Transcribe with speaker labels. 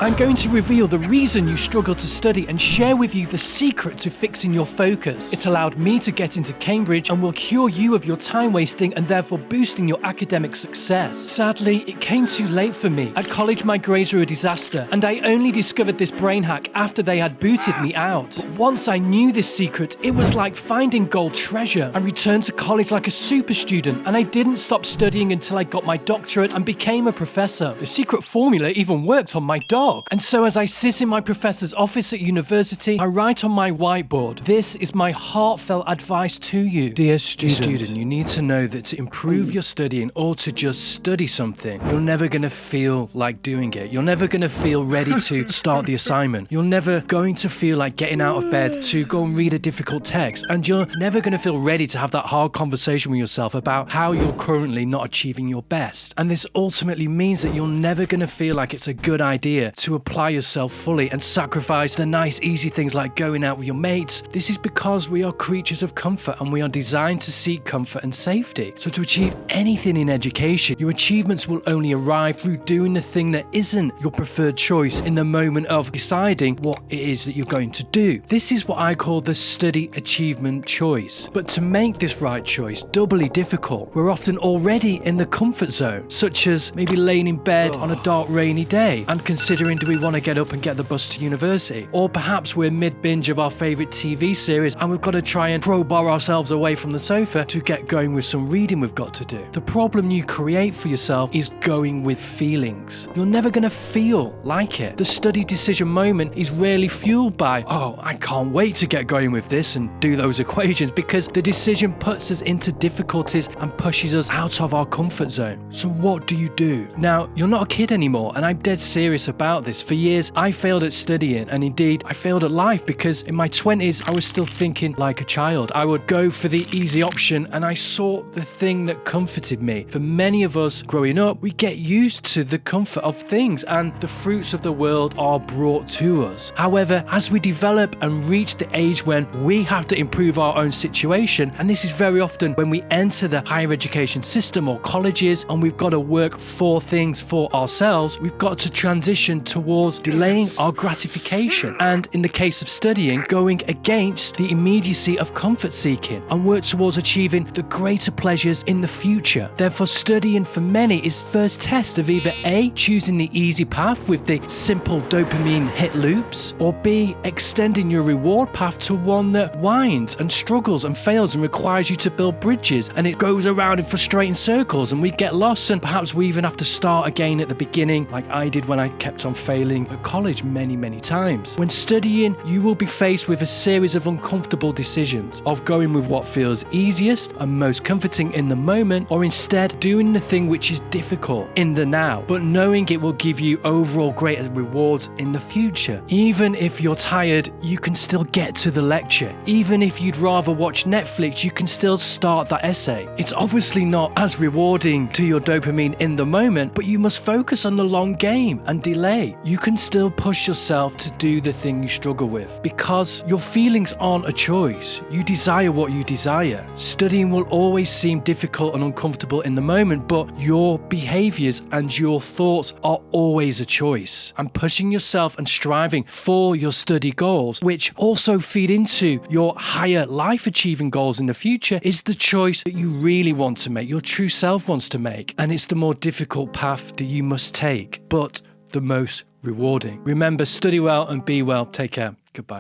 Speaker 1: I'm going to reveal the reason you struggle to study and share with you the secret to fixing your focus. It's allowed me to get into Cambridge and will cure you of your time wasting and therefore boosting your academic success. Sadly, it came too late for me. At college, my grades were a disaster, and I only discovered this brain hack after they had booted me out. But once I knew this secret, it was like finding gold treasure. I returned to college like a super student, and I didn't stop studying until I got my doctorate and became a professor. The secret formula even worked on my dog. And so as I sit in my professor's office at university, I write on my whiteboard, this is my heartfelt advice to you. Dear student, you need to know that to improve your studying or to just study something, you're never going to feel like doing it. You're never going to feel ready to start the assignment. You're never going to feel like getting out of bed to go and read a difficult text. And you're never going to feel ready to have that hard conversation with yourself about how you're currently not achieving your best. And this ultimately means that you're never going to feel like it's a good idea to apply yourself fully and sacrifice the nice, easy things like going out with your mates. This is because we are creatures of comfort and we are designed to seek comfort and safety. So to achieve anything in education, your achievements will only arrive through doing the thing that isn't your preferred choice in the moment of deciding what it is that you're going to do. This is what I call the study achievement choice. But to make this right choice doubly difficult, we're often already in the comfort zone, such as maybe laying in bed on a dark rainy day and considering, do we want to get up and get the bus to university? Or perhaps we're mid-binge of our favourite TV series and we've got to try and crowbar ourselves away from the sofa to get going with some reading we've got to do. The problem you create for yourself is going with feelings. You're never going to feel like it. The study decision moment is rarely fueled by, oh, I can't wait to get going with this and do those equations, because the decision puts us into difficulties and pushes us out of our comfort zone. So what do you do? Now, you're not a kid anymore, and I'm dead serious about this. For years, I failed at studying, and indeed, I failed at life because in my 20s, I was still thinking like a child. I would go for the easy option, and I sought the thing that comforted me. For many of us growing up, we get used to the comfort of things, and the fruits of the world are brought to us. However, as we develop and reach the age when we have to improve our own situation, and this is very often when we enter the higher education system or colleges, and we've got to work for things for ourselves, we've got to transition towards delaying our gratification, and in the case of studying, going against the immediacy of comfort seeking and work towards achieving the greater pleasures in the future. Therefore, studying for many is first test of either A, choosing the easy path with the simple dopamine hit loops, or B, extending your reward path to one that winds and struggles and fails and requires you to build bridges, and it goes around in frustrating circles and we get lost, and perhaps we even have to start again at the beginning like I did when I kept on failing at college many times. When studying, you will be faced with a series of uncomfortable decisions of going with what feels easiest and most comforting in the moment, or instead doing the thing which is difficult in the now, but knowing it will give you overall greater rewards in the future. Even if you're tired, you can still get to the lecture. Even if you'd rather watch Netflix, you can still start that essay. It's obviously not as rewarding to your dopamine in the moment, but you must focus on the long game and delay. You can still push yourself to do the thing you struggle with, because your feelings aren't a choice. You desire what you desire. Studying will always seem difficult and uncomfortable in the moment, but your behaviors and your thoughts are always a choice. And pushing yourself and striving for your study goals, which also feed into your higher life achieving goals in the future, is the choice that you really want to make, your true self wants to make. And it's the more difficult path that you must take, but the most rewarding. Remember, study well and be well. Take care. Goodbye.